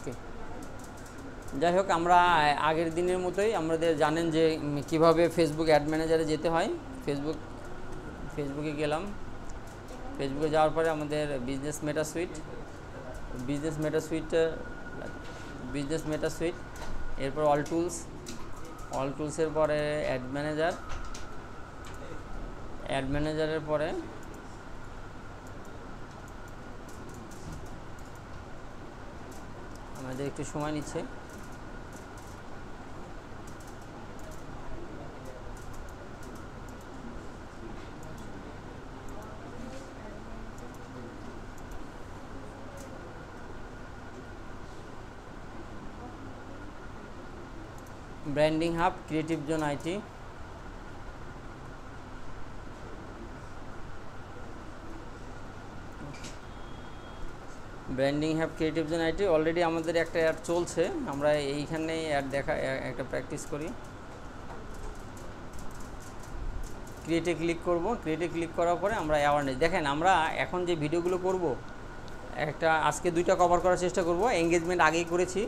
ওকে, যাই হোক, আমরা আগের দিনের মতোই আমাদের জানেন যে কিভাবে ফেসবুক অ্যাড ম্যানেজারে যেতে হয়। ফেসবুকে গেলাম। ফেসবুকে যাওয়ার পরে আমাদের বিজনেস মেটা সুইট, এরপর অল টুলসের পরে অ্যাড ম্যানেজারের পরে আমাদের একটু সময় নিচ্ছে। Branding hub, creative zone IT. Branding hub, creative zone IT, already আমাদের একটা অ্যাড চলছে। আমরা এইখানেই অ্যাড একটা প্র্যাকটিস করি। ক্রিয়েটে ক্লিক করব। ক্রিয়েটে ক্লিক করার পরে আমরা অ্যাওয়ারনেস দেখেন, আমরা এখন যে ভিডিওগুলো করব আজকে 2টা কভার করার চেষ্টা করব। এঙ্গেজমেন্ট আগেই করেছি,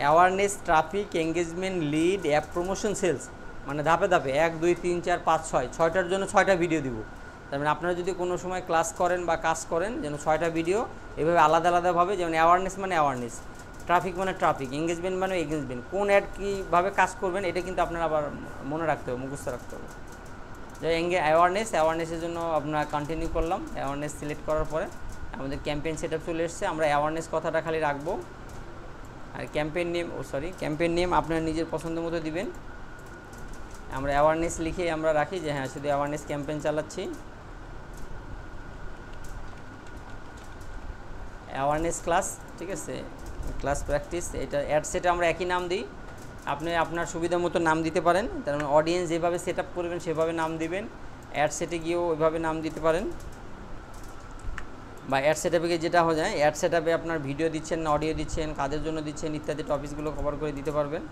awareness, traffic, engagement, lead, app promotion, sales, মানে ধাপে ধাপে 1 2 3 4 5 6টার জন্য 6টা ভিডিও দিব। তার মানে আপনারা যদি কোনো সময় ক্লাস করেন বা কাজ করেন, যেন 6টা ভিডিও এভাবে আলাদা আলাদাভাবে, যেমন অ্যাওয়ারনেস মানে অ্যাওয়ারনেস, ট্রাফিক মানে ট্রাফিক, এঙ্গেজমেন্ট মানে এঙ্গেজমেন্ট, কোন অ্যাড কীভাবে কাজ করবেন এটা কিন্তু আপনারা আবার মনে রাখতে হবে, মুখস্থ রাখতে হবে। যে অ্যাওয়ারনেসের জন্য আপনারা কন্টিনিউ করলাম। অ্যাওয়ারনেস সিলেক্ট করার পরে আমাদের ক্যাম্পেইন সেটআপ চলে এসেছে। আমরা অ্যাওয়ারনেস কথাটা খালি রাখবো, আর ক্যাম্পেইন নেম আপনার নিজের পছন্দ মতো দিবেন। আমরা অ্যাওয়ারনেস লিখে আমরা রাখি যে হ্যাঁ, শুধু অ্যাওয়ারনেস ক্যাম্পেইন চালাচ্ছি। অ্যাওয়ারনেস ক্লাস, ঠিক আছে, ক্লাস প্র্যাকটিস। এটা অ্যাড সেটে আমরা একই নাম দিই, আপনি আপনার সুবিধা মতো নাম দিতে পারেন। তার মানে অডিয়েন্স যেভাবে সেট আপ করবেন সেভাবে নাম দিবেন। অ্যাড সেটে গিয়েও ওইভাবে নাম দিতে পারেন, বা অ্যাড সেট আপে যেটা হয়ে যায়, অ্যাড সেট আপে আপনার ভিডিও দিচ্ছেন না অডিও দিচ্ছেন, কাদের জন্য দিচ্ছেন ইত্যাদি টপিকসগুলো কভার করে দিতে পারবেন।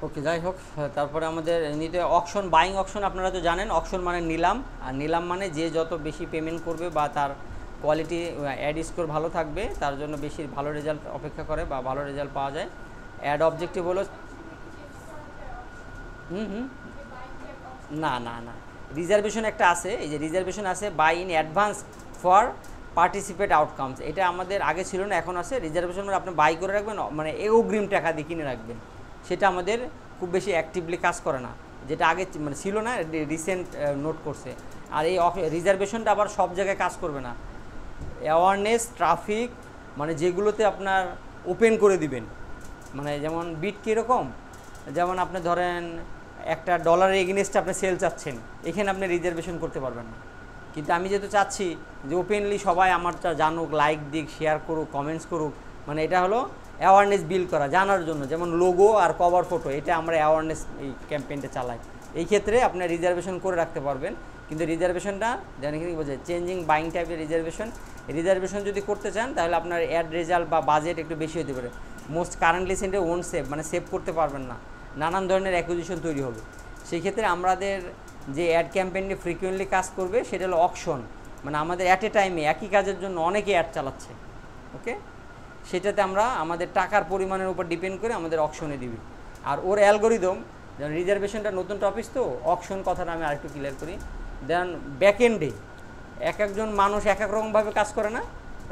ওকে, যাই হোক, তারপরে আমাদের নিতে অকশন, বাইং অকশন। আপনারা তো জানেন অকশন মানে নিলাম, আর নিলাম মানে যে যত বেশি পেমেন্ট করবে বা তার কোয়ালিটি অ্যাড স্কোর ভালো থাকবে তার জন্য বেশি ভালো রেজাল্ট অপেক্ষা করে বা ভালো রেজাল্ট পাওয়া যায়। অ্যাড অবজেক্টিভ হলো না না না, রিজার্ভেশন একটা আছে, এই যে রিজার্ভেশন আছে, buy in advance for participate outcomes. এটা আমাদের আগে ছিল না, এখন আছে। রিজার্ভেশন মানে আপনি বাই করে রাখবেন, মানে অগ্রিম টাকা দিয়ে কিনে রাখবেন। সেটা আমাদের খুব বেশি অ্যাক্টিভলি কাজ করে না, যেটা আগে মানে ছিল না, রিসেন্ট নোট করছে। আর এই রিজার্ভেশনটা আবার সব জায়গায় কাজ করবে না। অ্যাওয়ারনেস, ট্রাফিক, মানে যেগুলোতে আপনার ওপেন করে দিবেন, মানে যেমন বিট কীরকম, যেমন আপনি ধরেন $1 এগেনস্টে আপনি সেল চাচ্ছেন, এখানে আপনি রিজার্ভেশন করতে পারবেন না। কিন্তু আমি যেহেতু চাচ্ছি যে ওপেনলি সবাই আমারটা জানুক, লাইক দিক, শেয়ার করুক, কমেন্টস করুক, মানে এটা হলো অ্যাওয়ারনেস বিল্ড করা, জানার জন্য। যেমন লোগো আর কভার ফটো, এটা আমরা অ্যাওয়ারনেস এই ক্যাম্পেইনটা চালাই। এই ক্ষেত্রে আপনি রিজার্ভেশন করে রাখতে পারবেন। কিন্তু রিজার্ভেশনটা জানি কি বোঝায়, চেঞ্জিং বাইং টাইপের রিজার্ভেশন যদি করতে চান তাহলে আপনার অ্যাড রেজাল্ট বা বাজেট একটু বেশি হতে পারে। মোস্ট কারেন্টলি সেন্টে ওন সেভ, মানে সেভ করতে পারবেন না, নানান ধরনের অ্যাকুইজিশন তৈরি হবে। সেই ক্ষেত্রে আমাদের যে অ্যাড ক্যাম্পেইনে ফ্রিকুয়েন্টলি কাজ করবে সেটা হলো অকশন, মানে আমাদের অ্যাট এ টাইমে একই কাজের জন্য অনেকে অ্যাড চালাচ্ছে। ওকে, সেটাতে আমরা আমাদের টাকার পরিমাণের উপর ডিপেন্ড করে আমাদের অকশনে দিবি। আর ওর অ্যালগোরিদম, যেমন রিজার্ভেশনটা নতুন টপিক, তো অকশন কথাটা আমি আরেকটু ক্লিয়ার করি। দেন ব্যাকএন্ডে একজন মানুষ এক এক রকমভাবে কাজ করে না।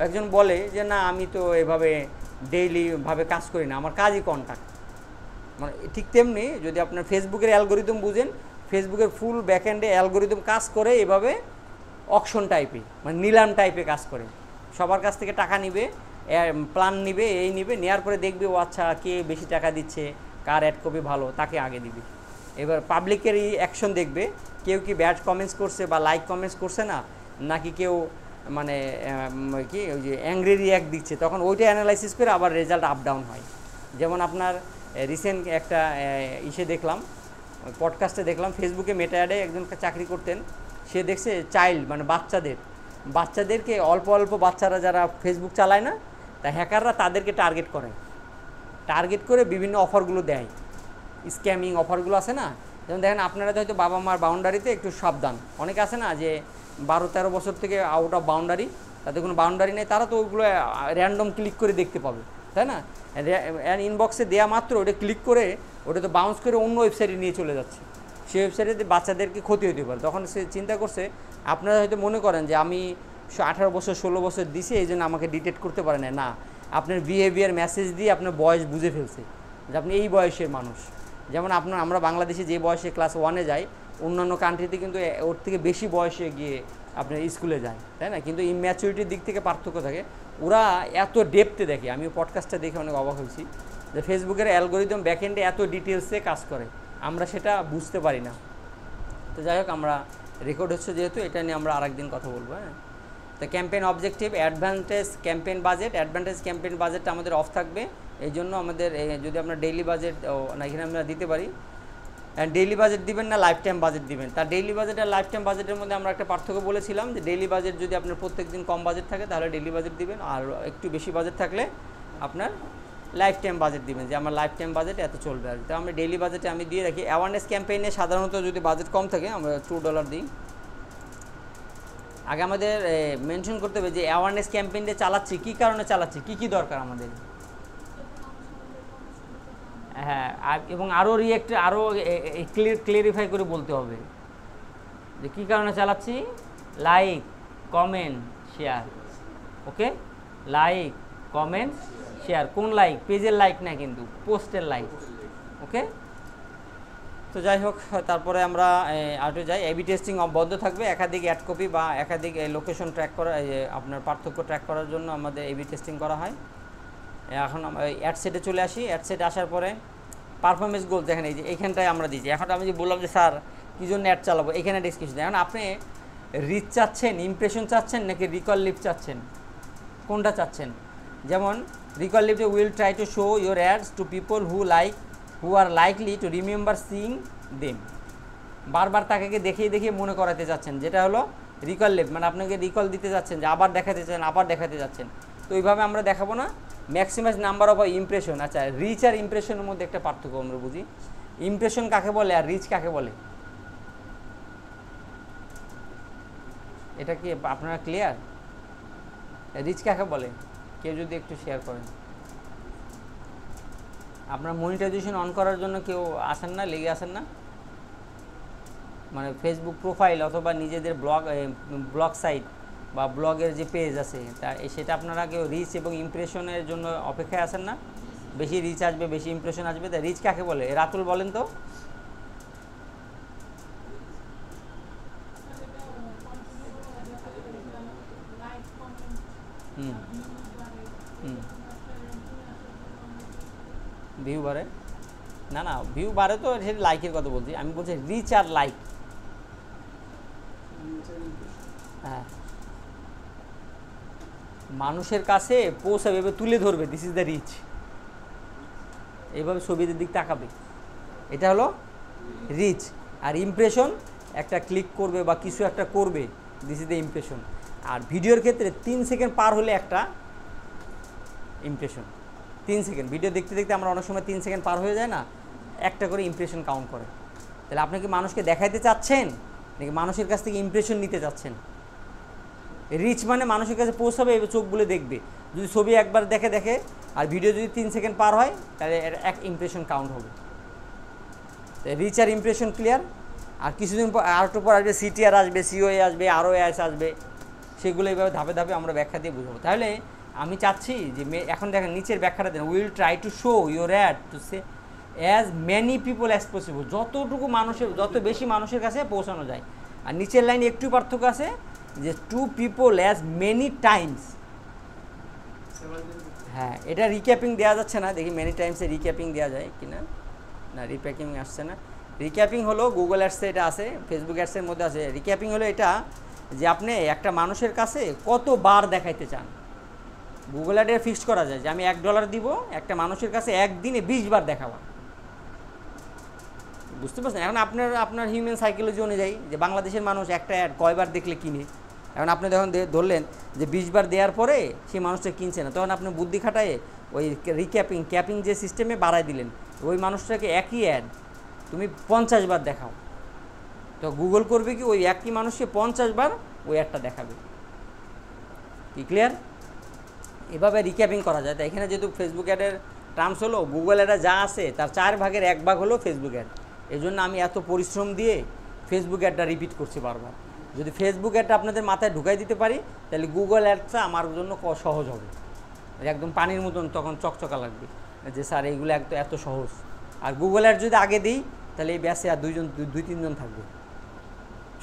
একজন বলে যে না, আমি তো এভাবে ডেইলিভাবে কাজ করি না, আমার কাজই কন্ট্যাক্ট। মানে ঠিক তেমনি যদি আপনার ফেসবুকের অ্যালগোরিদম বুঝেন, ফেসবুকের ফুল ব্যাকএন্ডে অ্যালগোরিদম কাজ করে এভাবে অকশন টাইপে, মানে নিলাম টাইপে কাজ করে। সবার কাছ থেকে টাকা নিবে, প্ল্যান নিবে, এই নিবে, নেওয়ার পরে দেখবে ও আচ্ছা কে বেশি টাকা দিচ্ছে, কার অ্যাড কপি ভালো, তাকে আগে দিবে। এবার পাবলিকেরই অ্যাকশন দেখবে, কেউ কি ব্যাড কমেন্টস করছে বা লাইক কমেন্টস করছে না, নাকি কেউ মানে কি ওই যে অ্যাংরি রিয়াক্ট দিচ্ছে, তখন ওইটা অ্যানালাইসিস করে আবার রেজাল্ট আপ ডাউন হয়। যেমন আপনার রিসেন্ট একটা দেখলাম, পডকাস্টে দেখলাম, ফেসবুকে মেটা অ্যাডে একজন চাকরি করতেন, সে দেখছে চাইল্ড মানে বাচ্চাদেরকে অল্প বাচ্চারা যারা ফেসবুক চালায় না, তা হ্যাকাররা তাদেরকে টার্গেট করে বিভিন্ন অফারগুলো দেয়, স্ক্যামিং অফারগুলো আছে না, যেমন দেখেন আপনারা তো হয়তো বাবা মার বাউন্ডারিতে একটু সাবধান, অনেকে আছে না যে 12-13 বছর থেকে আউট অফ বাউন্ডারি, তাদের কোনো বাউন্ডারি নেই, তারা তো ওইগুলো র্যান্ডম ক্লিক করে দেখতে পাবে, তাই না? ইনবক্সে দেওয়া মাত্র ওটা ক্লিক করে ওটা তো বাউন্স করে অন্য ওয়েবসাইটে নিয়ে চলে যাচ্ছে, সেই ওয়েবসাইটে বাচ্চাদেরকে ক্ষতি হতে পারে। তখন সে চিন্তা করছে, আপনারা হয়তো মনে করেন যে আমি 18 বছর 16 বছর দিছি এই জন্য আমাকে ডিটেক্ট করতে পারে না, আপনার বিহেভিয়ার মেসেজ দিয়ে আপনার বয়স বুঝে ফেলছে যে আপনি এই বয়সের মানুষ। যেমন আমরা বাংলাদেশে যে বয়সে ক্লাস 1-এ যাই, অন্যান্য কান্ট্রিতে কিন্তু ওর থেকে বেশি বয়সে গিয়ে আপনার স্কুলে যায়, তাই না? কিন্তু ইম্যাচুরিটির দিক থেকে পার্থক্য থাকে। ওরা এত ডেপথে দেখে, আমি পডকাস্টটা দেখে অনেক অবাক হয়েছি যে ফেসবুকের অ্যালগোরিদম ব্যাকএন্ডে এত ডিটেলসে কাজ করে, আমরা সেটা বুঝতে পারি না। তো যাই হোক, আমরা রেকর্ড হচ্ছে যেহেতু, এটা নিয়ে আমরা আরেকদিন কথা বলবো। হ্যাঁ, তো campaign objective, advantage campaign budget. Advantage campaign বাজেটটা আমাদের অফ থাকবে, এই জন্য আমাদের যদি আপনার ডেইলি বাজেট না এখানে আমরা দিতে পারি, ডেইলি বাজেট দিবেন না লাইফ টাইম বাজেট দিবেন। তার ডেইলি বাজেট আর লাইফ টাইম বাজেটের মধ্যে আমরা একটা পার্থক্য বলেছিলাম যে ডেইলি বাজেট যদি আপনার প্রত্যেক দিন কম বাজেট থাকে তাহলে ডেইলি বাজেট দিবেন, আর একটু বেশি বাজেট থাকলে আপনার লাইফ টাইম বাজেট দিবেন, যে আমার লাইফ টাইম বাজেট এত চলবে আর কি। তো আমরা ডেইলি বাজেটে আমি দিয়ে রাখি। অ্যাওয়ারনেস ক্যাম্পেইনে সাধারণত যদি বাজেট কম থাকে আমরা $2 দিই। আগে আমাদের মেনশন করতে হবে যে অ্যাওয়ারনেস ক্যাম্পেইনটা চালাচ্ছি কী কারণে চালাচ্ছি, কী দরকার আমাদের। হ্যাঁ, এবং আরও ক্লিয়ারিফাই করে বলতে হবে যে কী কারণে চালাচ্ছি। Like, comment, share. Okay, like, comment, share. কোন লাইক? পেজের লাইক না, কিন্তু পোস্টের লাইক। ওকে, তো যাই হোক, তারপরে আমরা আউটে যাই। এবি টেস্টিং বন্ধ থাকবে, একাধিক অ্যাড কপি বা একাধিক লোকেশন ট্র্যাক করা, আপনার পার্থক্য ট্র্যাক করার জন্য আমাদের এবি টেস্টিং করা হয়। এখন অ্যাড সেটে চলে আসি। অ্যাড সেটে আসার পরে পারফরমেন্স গোল দেখেন, এই যে এইখানটায় আমরা দিয়েছি। এখন আমি যে বললাম যে স্যার কী জন্য অ্যাড চালাবো, এখানে ডিসক্রিপশন। এখন আপনি রিচ চাচ্ছেন, ইমপ্রেশন চাচ্ছেন, নাকি রিকল লিফট চাচ্ছেন, কোনটা চাচ্ছেন? যেমন রিকল লিফটে will try to show your ads to people who are likely to remember seeing them. বারবার তাকে দেখিয়ে মনে করাতে যাচ্ছেন, যেটা হলো রিকল লিফট, মানে আপনাকে রিকল দিতে যাচ্ছেন যে আবার দেখাতে যাচ্ছেন। তো এইভাবে আমরা দেখাবো না। Maximize number of impression. আচ্ছা, রিচ আর ইমপ্রেশনের মধ্যে একটা পার্থক্য আমরা বুঝি। ইমপ্রেশন কাকে বলে আর রিচ কাকে বলে, এটা কি আপনারা ক্লিয়ার? রিচ কাকে বলে কেউ যদি একটু শেয়ার করেন। আপনার মনিটাইজেশন অন করার জন্য কেউ আসেন না, লেগে আসেন না? মানে ফেসবুক প্রোফাইল অথবা নিজেদের ব্লগ সাইট বা ব্লগের যে পেজ আছে তা সেটা আপনারা কেউ রিচ এবং ইমপ্রেশনের জন্য অপেক্ষায় আছেন না? বেশি রিচ আসবে, বেশি ইমপ্রেশন আসবে। তা রিচ কাকে বলে? রাতুল বলেন তো। ভিউ বাড়ে না, ভিউ বাড়ে তো সেটা লাইকের কথা বলছি, আমি বলছি রিচ আর লাইক। হ্যাঁ, মানুষের কাছে পৌঁছাবে, এভাবে তুলে ধরবে, দিস ইজ দ্য রিচ। এইভাবে ছবিদের দিক তাকাবে, এটা হলো রিচ। আর ইমপ্রেশন একটা ক্লিক করবে বা কিছু একটা করবে, দিস ইজ দ্য ইমপ্রেশন। আর ভিডিওর ক্ষেত্রে 3 সেকেন্ড পার হলে একটা ইমপ্রেশন। 3 সেকেন্ড ভিডিও দেখতে দেখতে আমরা অনেক সময় 3 সেকেন্ড পার হয়ে যায় না, একটা করে ইমপ্রেশন কাউন্ট করে। তাহলে আপনি কি মানুষকে দেখাইতে চাচ্ছেন নাকি মানুষের কাছ থেকে ইমপ্রেশন নিতে চাচ্ছেন? রিচ মানে মানুষের কাছে পৌঁছাবে, এবার চোখ বলে দেখবে। যদি ছবি একবার দেখে আর ভিডিও যদি 3 সেকেন্ড পার হয় তাহলে এক ইমপ্রেশন কাউন্ট হবে। রিচ আর ইমপ্রেশন ক্লিয়ার। আর কিছুদিন পর আর একটু পর আসবে সিটিআর আসবে, সিওএ আসবে, আরওএস আসবে, সেগুলো এইভাবে ধাপে ধাপে আমরা ব্যাখ্যা দিয়ে বুঝবো। তাহলে আমি চাচ্ছি যে এখন দেখেন নিচের ব্যাখ্যাটা দেন, will try to show your ad to say as many people as possible, যত বেশি মানুষের কাছে পৌঁছানো যায়। আর নিচের লাইনে একটু পার্থক্য আছে যে to people as many times. হ্যাঁ, এটা রিক্যাপিং দেওয়া যাচ্ছে না, দেখি মেনি টাইমসে রিক্যাপিং দেওয়া যায় কিনা। না, রিক্যাপিং আসছে না। রিক্যাপিং হলো গুগল অ্যাডসে এটা আছে, ফেসবুক অ্যাডসের মধ্যে আছে। রিক্যাপিং হলো এটা যে আপনি একটা মানুষের কাছে কতবার দেখাইতে চান। গুগল অ্যাডে ফিক্সড করা যায় যে আমি $1 দিব, একটা মানুষের কাছে একদিনে 20 বার দেখাবো। বুঝতে পারছেন? এখন আপনার হিউম্যান সাইকোলজি অনুযায়ী যে বাংলাদেশের মানুষ একটা অ্যাড কয়বার দেখলে কিনে। এখন আপনি যখন ধরলেন যে 20 বার দেওয়ার পরে সেই মানুষটা কিনছে না, তখন আপনি বুদ্ধি খাটায়ে ওই ক্যাপিং যে সিস্টেমে বাড়ায় দিলেন, ওই মানুষটাকে একই অ্যাড তুমি 50 বার দেখাও, তো গুগল করবে কি ওই একই মানুষকে 50 বার ওই অ্যাডটা দেখাবে। কি ক্লিয়ার? এভাবে রিক্যাপিং করা যায়। তো এখানে যেহেতু ফেসবুক অ্যাডের টার্মস হলো গুগল অ্যাডে যা আছে তার 4 ভাগের 1 ভাগ হলো ফেসবুক অ্যাড। এই জন্য আমি এত পরিশ্রম দিয়ে ফেসবুক অ্যাডটা রিপিট করছি বারবার। যদি ফেসবুক অ্যাডটা আপনাদের মাথায় ঢুকাই দিতে পারি তাহলে গুগল অ্যাডটা আমার জন্য সহজ হবে, একদম পানির মতন তখন চকচকা লাগবে যে স্যার এইগুলো এত সহজ। আর গুগল অ্যাড যদি আগে দিই তাহলে এই ব্যাসে আর 2-3 জন থাকবে,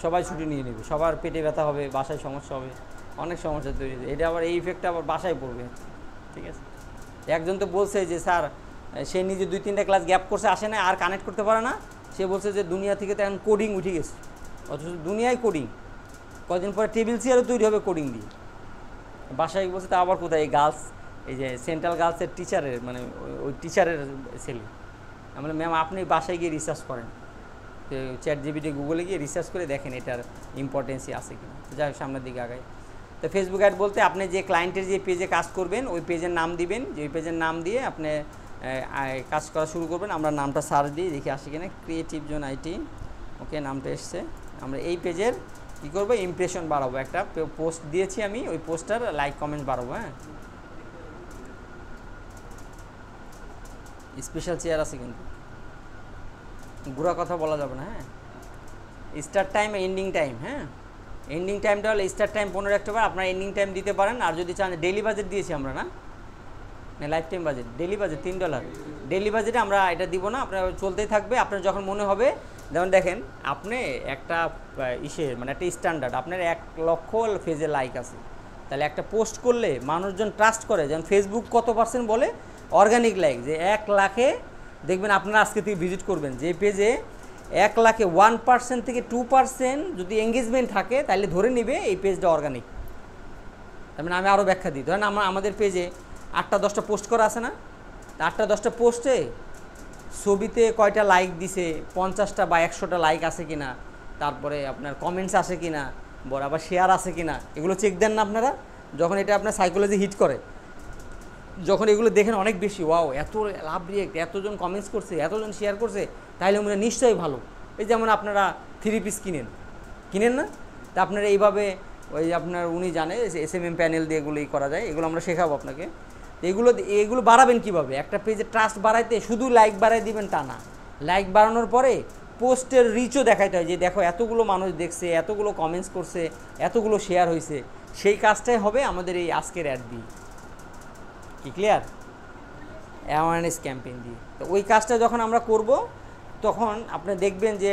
সবাই ছুটি নিয়ে নেবে, সবার পেটে ব্যথা হবে, বাসায় সমস্যা হবে, অনেক সমস্যা তৈরি হবে। এটা আবার এই ইফেক্টটা আবার বাসায় পড়বে। ঠিক আছে, একজন তো বলছে যে স্যার সে নিজে 2-3টা ক্লাস গ্যাপ করছে, আসে না, আর কানেক্ট করতে পারে না। সে বলছে যে দুনিয়া থেকে তো এখন কোডিং উঠে গেছে, অথচ দুনিয়ায় কোডিং, কদিন পরে টেবিল চেয়ারও তৈরি হবে কোডিং দিয়ে। বাসায় বলছে তা আবার কোথায়, এই গার্লস, এই যে সেন্ট্রাল গার্লসের টিচারের মানে ওই টিচারের ছেলে। আমরা ম্যাম আপনি বাসায় গিয়ে রিসার্চ করেন, চ্যাট জিপিটি গুগলে গিয়ে রিসার্চ করে দেখেন এটার ইম্পর্টেন্সই আছে কিনা। যাই হোক সামনের দিকে আগায়। তো ফেসবুক অ্যাড বলতে আপনি যে ক্লায়েন্টের যে পেজে কাজ করবেন ওই পেজের নাম দিবেন, যে ওই পেজের নাম দিয়ে আপনি কাজ করা শুরু করবেন। আমরা নামটা সার্চ দিই, দেখি আসে কিনা, ক্রিয়েটিভ জোন আইটি। ওকে, নামটা এসছে। আমরা এই পেজের কী করবো, ইমপ্রেশন বাড়াবো। একটা পোস্ট দিয়েছি আমি, ওই পোস্টার লাইক কমেন্ট বাড়াবো। হ্যাঁ, স্পেশাল চেয়ার আছে কিন্তু বুড়া কথা বলা যাবে না। হ্যাঁ, স্টার্ট টাইম এন্ডিং টাইম। হ্যাঁ, এন্ডিং টাইমটা হলো স্টার্ট টাইম 15 অক্টোবর, আপনার এন্ডিং টাইম দিতে পারেন। আর যদি চান, ডেলি বাজেট দিয়েছি আমরা না, life time budget, daily budget $3। Daily বাজেটে আমরা এটা দিব না, আপনার চলতেই থাকবে। আপনার যখন মনে হবে, যেমন দেখেন আপনি একটা মানে একটা স্ট্যান্ডার্ড, আপনার 1 লক্ষ ফেজে লাইক আছে, তাহলে একটা পোস্ট করলে মানুষজন ট্রাস্ট করে। যেমন ফেসবুক কত % বলে অর্গানিক লাইক, যে 1 লাখে দেখবেন আপনারা আজকে থেকে ভিজিট করবেন, যে পেজে 1 লাখে 1% থেকে 2% যদি এঙ্গেজমেন্ট থাকে তাহলে ধরে নিবে এই পেজটা অর্গানিক। তার মানে আমি আরও ব্যাখ্যা দিই, ধরেন আমাদের পেজে 8-10টা পোস্ট করা আছে না, 8-10টা পোস্টে ছবিতে কয়টা লাইক দিছে, 50টা বা 100টা লাইক আছে কিনা, তারপরে আপনার কমেন্টস আছে কিনা, বড় আবার শেয়ার আছে কিনা, এগুলো চেক দেন না আপনারা। যখন এটা আপনার সাইকোলজি হিট করে, যখন এগুলো দেখেন অনেক বেশি, ওয়াও এত লাভ রিয়েক্ট, এতজন কমেন্টস করছে, এতজন শেয়ার করছে, তাহলে মনে নিশ্চয়ই ভালো। এই যেমন আপনারা 3 পিস কিনেন না, তা আপনারা এইভাবে ওই আপনার উনি জানে SMM প্যানেল দিয়ে এগুলোই করা যায়, এগুলো আমরা শেখাবো আপনাকে। এগুলো বাড়াবেন কীভাবে, একটা পেজে ট্রাস্ট বাড়াইতে শুধু লাইক বাড়াই দিবেন তা না, লাইক বাড়ানোর পরে পোস্টের রিচও দেখাইতে হয়, যে দেখো এতগুলো মানুষ দেখছে, এতগুলো কমেন্টস করছে, এতগুলো শেয়ার হয়েছে। সেই কাজটাই হবে আমাদের এই আজকের অ্যাড দিয়ে। কি ক্লিয়ার? অ্যাওয়ারনেস ক্যাম্পেইন দিয়ে। তো ওই কাজটা যখন আমরা করব, তখন আপনি দেখবেন যে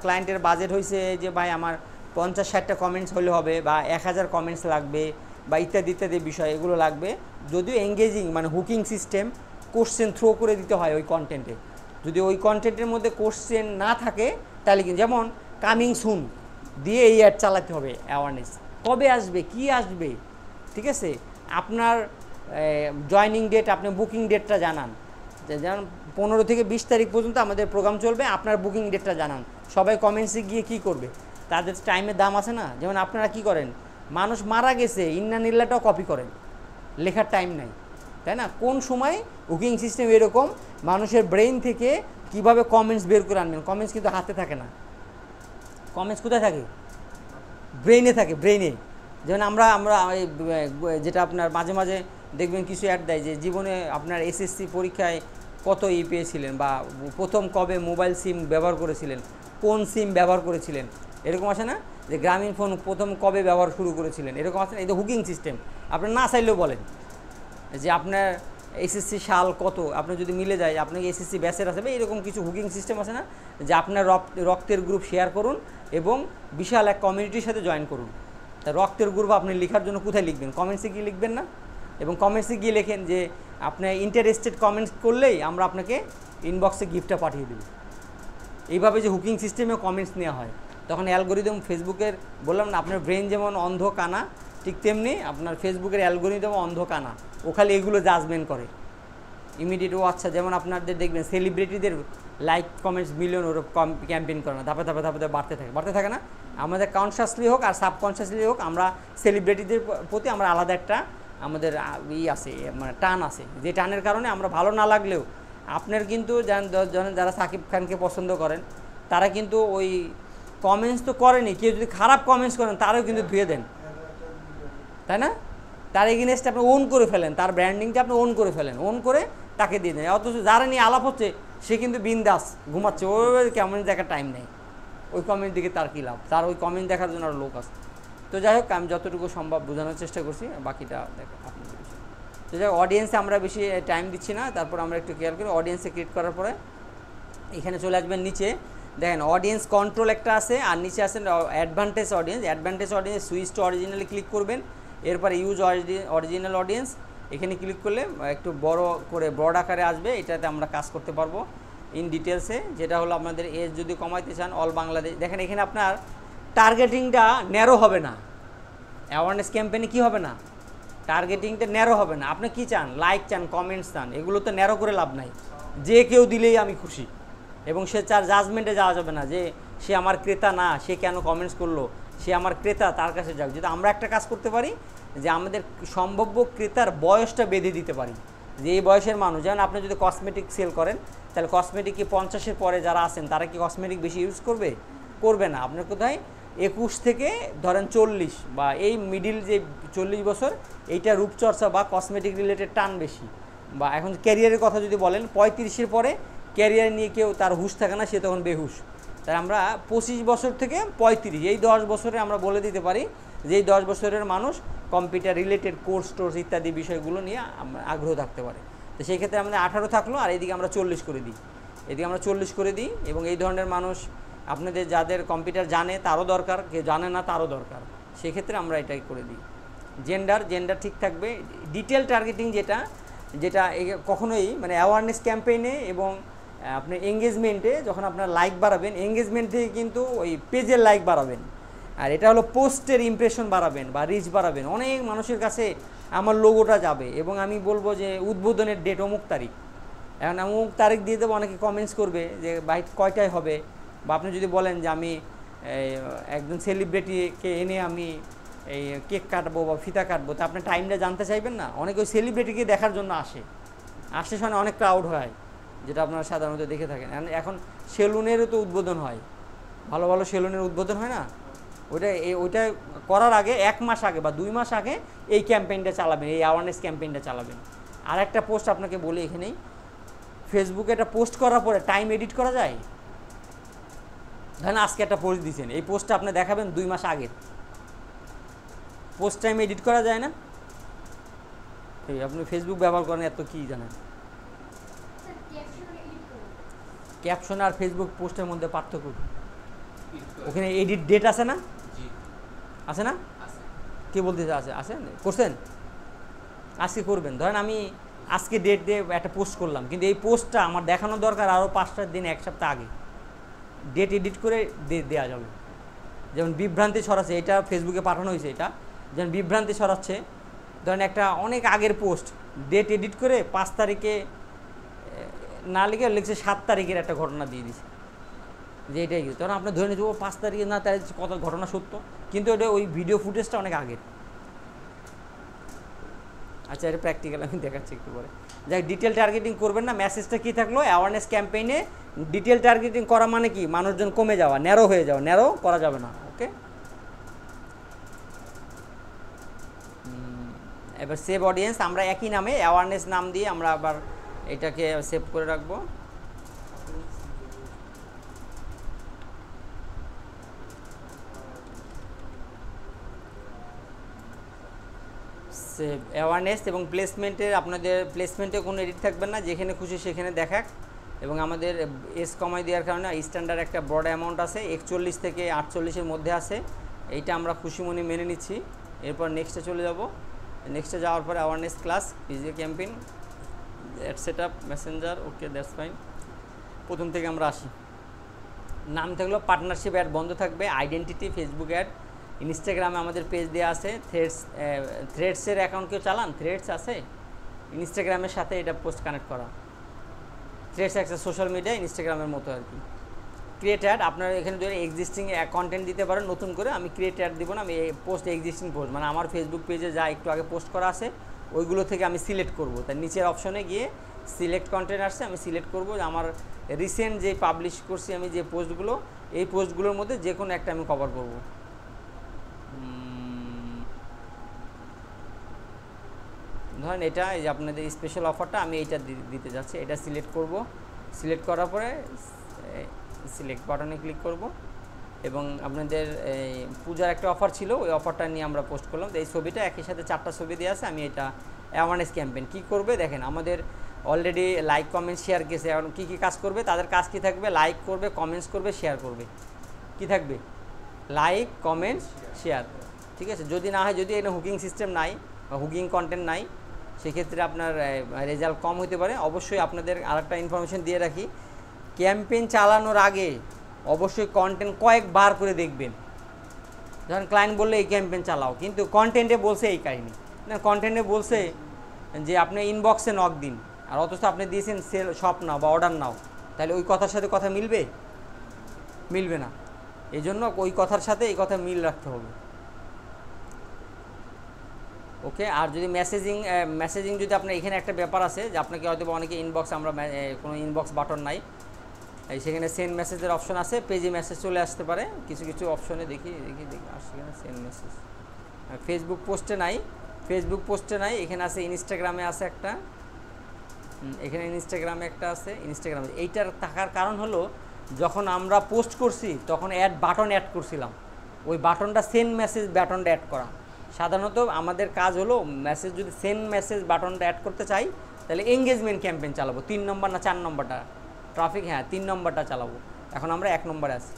ক্লায়েন্টের বাজেট হয়েছে যে ভাই আমার 50-60টা কমেন্টস হলে হবে, বা 1000 কমেন্টস লাগবে, বা ইত্যাদি ইত্যাদি বিষয় এগুলো লাগবে। যদিও এঙ্গেজিং মানে হুকিং সিস্টেম, কোশ্চেন থ্রো করে দিতে হয় ওই কন্টেন্টে। যদি ওই কন্টেন্টের মধ্যে কোশ্চেন না থাকে তাহলে কিন্তু, যেমন কামিং সুন দিয়ে এই অ্যাড চালাতে হবে। অ্যাওয়ারনেস কবে আসবে, কি আসবে, ঠিক আছে, আপনার জয়নিং ডেট, আপনি বুকিং ডেটটা জানান। যেমন 15 থেকে 20 তারিখ পর্যন্ত আমাদের প্রোগ্রাম চলবে, আপনার বুকিং ডেটটা জানান। সবাই কমেন্টসে গিয়ে কি করবে, তাদের টাইমের দাম আছে না। যেমন আপনারা কি করেন, মানুষ মারা গেছে ইন্না নিল্লাটাও কপি করেন, লেখার টাইম নাই, তাই না? কোন সময় বুকিং সিস্টেম এরকম, মানুষের ব্রেইন থেকে কিভাবে কমেন্টস বের করে আনবেন। কমেন্টস কিন্তু হাতে থাকে না, কমেন্টস কোথায় থাকে, ব্রেইনে থাকে, ব্রেইনে। যেমন আমরা যেটা আপনার মাঝে মাঝে দেখবেন কিছু অ্যাড দেয় যে জীবনে আপনার SSC পরীক্ষায় কত পেয়েছিলেন, বা প্রথম কবে মোবাইল সিম ব্যবহার করেছিলেন, কোন সিম ব্যবহার করেছিলেন, এরকম আসে না, যে গ্রামীণ ফোন প্রথম কবে ব্যবহার শুরু করেছিলেন, এরকম আছে না। এই তো হুকিং সিস্টেম, আপনার না চাইলেও বলেন যে আপনার SSC সাল কত, আপনার যদি মিলে যায়, আপনাকে SSC ব্যাচের আছে, এরকম কিছু হুকিং সিস্টেম আছে না, যে আপনার রক্তের গ্রুপ শেয়ার করুন এবং বিশাল এক কমিউনিটির সাথে জয়েন করুন। তা রক্তের গ্রুপ আপনি লেখার জন্য কোথায় লিখবেন, কমেন্টসে গিয়ে লিখবেন না? এবং কমেন্টসে গিয়ে লেখেন যে আপনি ইন্টারেস্টেড কমেন্টস করলেই আমরা আপনাকে ইনবক্সে গিফটটা পাঠিয়ে দেব। এইভাবে যে হুকিং সিস্টেমে কমেন্টস নেওয়া হয়, তখন অ্যালগোরিদম ফেসবুকের, বললাম না আপনার ব্রেন যেমন অন্ধ কানা, ঠিক তেমনি আপনার ফেসবুকের অ্যালগোরিদম অন্ধ কানা, ও খালি এগুলো জাজমেন্ট করে ইমিডিয়েট। ও আচ্ছা, যেমন আপনাদের দেখবেন সেলিব্রিটিদের লাইক কমেন্টস মিলিয়ন ওর ক্যাম্পেইন করে না, ধাপে ধাপে ধাপে বাড়তে থাকে না। আমাদের কনসিয়াসলি হোক আর সাবকনসিয়াসলি হোক, আমরা সেলিব্রিটিদের প্রতি আমরা আলাদা একটা আমাদের আছে, মানে টান আছে, যে টানের কারণে আমরা ভালো না লাগলেও আপনার কিন্তু যারা সাকিব খানকে পছন্দ করেন তারা কিন্তু ওই কমেন্টস তো করেনি, কেউ যদি খারাপ কমেন্টস করেন তারাও কিন্তু ধুয়ে দেন, তাই না? তার এগেনস্টে আপনি ওন করে ফেলেন, তার ব্র্যান্ডিংটা আপনি ওন করে ফেলেন, ওন করে তাকে দিয়ে দেন। অথচ যারা নিয়ে আলাপ হচ্ছে সে কিন্তু বিন্দাস ঘুমাচ্ছে, ওই কমেন্ট দেখার টাইম নেই, ওই কমেন্ট দিকে তার কী লাভ, তার ওই কমেন্ট দেখার জন্য আরও লোক আছে। তো যাই হোক, আমি যতটুকু সম্ভব বোঝানোর চেষ্টা করছি, বাকিটা দেখেন আপনাদের বিষয়। তো যাই হোক, অডিয়েন্সে আমরা বেশি টাইম দিচ্ছি না, তারপর আমরা একটু কেয়ার করি। অডিয়েন্সে ক্রিয়েট করার পরে এখানে চলে আসবেন নিচে, দেখেন অডিয়েন্স কন্ট্রোল একটা আছে, আর নিচে আছেন advantage audience. Advantage audience switch to originally click করবেন, এরপরে ইউজ অরিজিনাল অডিয়েন্স এখানে ক্লিক করলে একটু বড় করে ব্রড আকারে আসবে, এটাতে আমরা কাজ করতে পারবো ইন ডিটেলসে। যেটা হলো আপনাদের এজ যদি কমাইতে চান অল বাংলাদেশ, দেখেন এখানে আপনার টার্গেটিংটা ন্যারো হবে না, অ্যাওয়ারনেস ক্যাম্পেইনে কী হবে না, টার্গেটিংটা ন্যারো হবে না। আপনি কী চান, লাইক চান, কমেন্টস চান, এগুলো তো ন্যারো করে লাভ নাই, যে কেউ দিলেই আমি খুশি। এবং সে চার জাজমেন্টে যাওয়া যাবে না যে সে আমার ক্রেতা না, সে কেন কমেন্টস করলো, সে আমার ক্রেতা, তার কাছে যাক। যদি আমরা একটা কাজ করতে পারি যে আমাদের সম্ভাব্য ক্রেতার বয়সটা বেঁধে দিতে পারি, যে এই বয়সের মানুষ, যেমন আপনি যদি কসমেটিক সেল করেন তাহলে কসমেটিক কি 50-এর পরে যারা আছেন তারা কি কসমেটিক বেশি ইউজ করবে? করবে না। আপনার কোথায় 21 থেকে ধরেন 40 বা এই মিডিল যে 40 বছর, এইটা রূপচর্চা বা কসমেটিক রিলেটেড টান বেশি। বা এখন ক্যারিয়ারের কথা যদি বলেন, 35-এর পরে ক্যারিয়ার নিয়ে কেউ তার হুঁশ থাকে না, সে তখন বেহুশ। তাই আমরা 25 বছর থেকে 35 এই 10 বছরে আমরা বলে দিতে পারি যে এই 10 বছরের মানুষ কম্পিউটার রিলেটেড কোর্স টোর্স ইত্যাদি বিষয়গুলো নিয়ে আগ্রহ থাকতে পারে। তো সেই ক্ষেত্রে আমাদের 18 থাকলো, আর এইদিকে আমরা 40 করে দিই, এদিকে আমরা 40 করে দিই। এবং এই ধরনের মানুষ আপনাদের যাদের কম্পিউটার জানে তারও দরকার, কেউ জানে না তারও দরকার, সেক্ষেত্রে আমরা এটাই করে দিই। জেন্ডার ঠিক থাকবে। ডিটেল টার্গেটিং যেটা কখনোই মানে অ্যাওয়ারনেস ক্যাম্পেইনে এবং আপনি এঙ্গেজমেন্টে যখন আপনার লাইক বাড়াবেন, এঙ্গেজমেন্ট থেকে কিন্তু ওই পেজের লাইক বাড়াবেন, আর এটা হলো পোস্টের ইমপ্রেশন বাড়াবেন বা রিচ বাড়াবেন। অনেক মানুষের কাছে আমার লোগোটা যাবে এবং আমি বলবো যে উদ্বোধনের ডেট অমুক তারিখ, এখন অমুক তারিখ দিয়ে দেবো, অনেকে কমেন্টস করবে যে ভাই কয়টায় হবে। বা আপনি যদি বলেন যে আমি একজন সেলিব্রিটিকে এনে আমি এই কেক কাটবো বা ফিতা কাটবো, তো আপনি টাইমটা জানতে চাইবেন না? অনেকে ওই সেলিব্রিটিকে দেখার জন্য আসে সময় অনেক ক্রাউড হয়, যেটা আপনারা সাধারণত দেখে থাকেন। এখন সেলুনেরও তো উদ্বোধন হয়, ভালো ভালো সেলুনের উদ্বোধন হয় না, ওইটা করার আগে 1 মাস আগে বা 2 মাস আগে এই ক্যাম্পেইনটা চালাবেন, এই অ্যাওয়ারনেস ক্যাম্পেইনটা চালাবেন। আর একটা পোস্ট আপনাকে বলি এখানেই, ফেসবুকে একটা পোস্ট করার পরে টাইম এডিট করা যায়। ধরেন আজকে একটা পোস্ট দিয়েছেন, এই পোস্টটা আপনি দেখাবেন 2 মাস আগের পোস্ট, টাইম এডিট করা যায় না? এই আপনি ফেসবুক ব্যবহার করেন, এত কি জানেন? ক্যাপশন আর ফেসবুক পোস্টের মধ্যে পার্থক্য, ওখানে এডিট ডেট আছে না? আছে না? কে বলতেছে আছে করছেন? আজকে করবেন। ধরেন আমি আজকে ডেট দিয়ে একটা পোস্ট করলাম, কিন্তু এই পোস্টটা আমার দেখানো দরকার আরও 5টা দিন 1 সপ্তাহ আগে, ডেট এডিট করে দেওয়া যাবে। যেমন বিভ্রান্তি ছড়াচ্ছে, এটা ফেসবুকে পাঠানো হয়েছে, এটা যেমন বিভ্রান্তি ছড়াচ্ছে, ধরেন একটা অনেক আগের পোস্ট ডেট এডিট করে 5 তারিখে না লিখে লিখছে 7 তারিখের একটা ঘটনা দিয়ে দিছে, যে এটাই তখন আপনি ধরে নিতে 5 তারিখে না, তাই কত ঘটনা সত্য, কিন্তু এটা ওই ভিডিও ফুটেজটা অনেক আগের। আচ্ছা, এটা প্র্যাকটিক্যাল আমি দেখাচ্ছি একটু পরে। যাই, ডিটেল টার্গেটিং করবেন না। মেসেজটা কী থাকলো, অ্যাওয়ারনেস ক্যাম্পেইনে ডিটেল টার্গেটিং করা মানে কি, মানুষজন কমে যাওয়া, ন্যারো হয়ে যাওয়া, ন্যারো করা যাবে না। ওকে, এবার সেভ অডিয়েন্স, আমরা একই নামে অ্যাওয়ারনেস নাম দিয়ে আমরা আবার এটাকে সেভ করে রাখবো। সেভ অ্যাওয়ারনেস এবং প্লেসমেন্টের, আপনাদের প্লেসমেন্টে কোনো এডিট থাকবেন না, যেখানে খুশি সেখানে দেখাক। এবং আমাদের এস কমাই দেওয়ার কারণে স্ট্যান্ডার্ড একটা ব্রড অ্যামাউন্ট আছে, 41 থেকে 48-এর মধ্যে আছে, এইটা আমরা খুশি মনে মেনে নিচ্ছি। এরপর নেক্সটে চলে যাব। নেক্সটে যাওয়ার পরে awareness class, PG campaign, ad set up, Messenger, okay that's fine. প্রথম থেকে আমরা আসি। নাম থাকলো পার্টনারশিপ অ্যাড বন্ধ থাকবে, আইডেন্টিটি ফেসবুক অ্যাড, ইনস্টাগ্রামে আমাদের পেজ দেওয়া আছে, থ্রেডসের অ্যাকাউন্ট কেউ চালান? থ্রেডস আছে ইনস্টাগ্রামের সাথে, এটা পোস্ট কানেক্ট করা। থ্রেডস একটা সোশ্যাল মিডিয়া ইনস্টাগ্রামের মতো আর কি। ক্রিয়েট অ্যাড, আপনারা এখানে ধরে এক্সিস্টিং কন্টেন্ট দিতে পারেন নতুন করে, আমি ক্রিয়েট অ্যাড দিব না, আমি পোস্ট এক্সিস্টিং পোস্ট মানে আমার ফেসবুক পেজে যা একটু আগে পোস্ট করা আছে ওইগুলো থেকে আমি সিলেক্ট করব, তার নিচের অপশনে গিয়ে সিলেক্ট কন্টেন্ট আসছে, আমি সিলেক্ট করব যে আমার রিসেন্ট যে পাবলিশ করছি আমি যে পোস্টগুলো, এই পোস্টগুলোর মধ্যে যে কোনো একটা আমি কভার করব। ধরেন এটা এই যে আপনাদের স্পেশাল অফারটা আমি এইটা দিতে যাচ্ছি, এটা সিলেক্ট করব। সিলেক্ট করার পরে সিলেক্ট বাটনে ক্লিক করব এবং আপনাদের এই পূজার একটা অফার ছিল, ওই অফারটা নিয়ে আমরা পোস্ট করলাম। তো এই ছবিটা একই সাথে 4টা ছবি দেওয়া আছে। আমি এটা অ্যাওয়ারনেস ক্যাম্পেইন কী করবে দেখেন, আমাদের অলরেডি লাইক কমেন্ট শেয়ার গেছে। এখন কী কী কাজ করবে, তাদের কাজ কী থাকবে, লাইক করবে, কমেন্টস করবে, শেয়ার করবে। কি থাকবে, লাইক কমেন্ট শেয়ার, ঠিক আছে। যদি না হয়, যদি এটা হুকিং সিস্টেম নাই বা হুকিং কন্টেন্ট নাই, সেক্ষেত্রে আপনার রেজাল্ট কম হতে পারে। অবশ্যই আপনাদের আরেকটা ইনফরমেশন দিয়ে রাখি, ক্যাম্পেইন চালানোর আগে অবশ্যই কন্টেন্ট কয়েকবার করে দেখবেন। যখন ক্লায়েন্ট বললে এই ক্যাম্পেইন চালাও, কিন্তু কন্টেন্টে বলছে এই কাহিনি না, কন্টেন্টে বলছে যে আপনি ইনবক্সে নক দিন, আর অথচ আপনি দিয়েছেন সেল শপ নাও বা অর্ডার নাও, তাহলে ওই কথার সাথে কথা মিলবে? মিলবে না। এই জন্য ওই কথার সাথে এই কথা মিল রাখতে হবে। ওকে। আর যদি মেসেজিং যদি আপনার এখানে একটা ব্যাপার আছে যে আপনাকে হয়তো অনেকে ইনবক্স, আমরা কোনো ইনবক্স বাটন নাই, সেখানে সেন্ড মেসেজের অপশন আছে, পেজে মেসেজ চলে আসতে পারে কিছু কিছু অপশনে। দেখি আসছে এখানে সেন্ড মেসেজ। ফেসবুক পোস্টে নাই, এখানে আছে ইনস্টাগ্রামে আছে একটা, এখানে ইনস্টাগ্রামে একটা আছে, ইনস্টাগ্রামে এইটার থাকার কারণ হলো যখন আমরা পোস্ট করছি তখন বাটন অ্যাড করছিলাম, ওই বাটনটা সেন্ড মেসেজ বাটনটা অ্যাড করা। সাধারণত আমাদের কাজ হলো মেসেজ যদি সেন্ড মেসেজ বাটনটা অ্যাড করতে চাই তাহলে এঙ্গেজমেন্ট ক্যাম্পেইন চালাবো, 3 নম্বর না 4 নম্বরটা ট্রাফিক, হ্যাঁ 3 নম্বরটা চালাবো। এখন আমরা 1 নম্বরে আছি।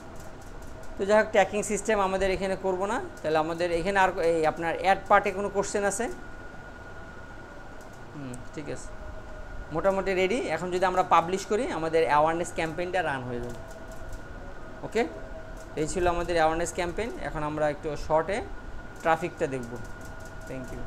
তো যাই হোক, ট্র্যাকিং সিস্টেম আমাদের এখানে করব না। তাহলে আমাদের এখানে আর এই আপনার অ্যাড পার্টে কোনো কোশ্চেন আছে? ঠিক আছে, মোটামুটি রেডি। এখন যদি আমরা পাবলিশ করি আমাদের অ্যাওয়ারনেস ক্যাম্পেইনটা রান হয়ে যাবে। ওকে, এই ছিল আমাদের অ্যাওয়ারনেস ক্যাম্পেইন। এখন আমরা একটু শর্টে ট্রাফিকটা দেখব। Thank you.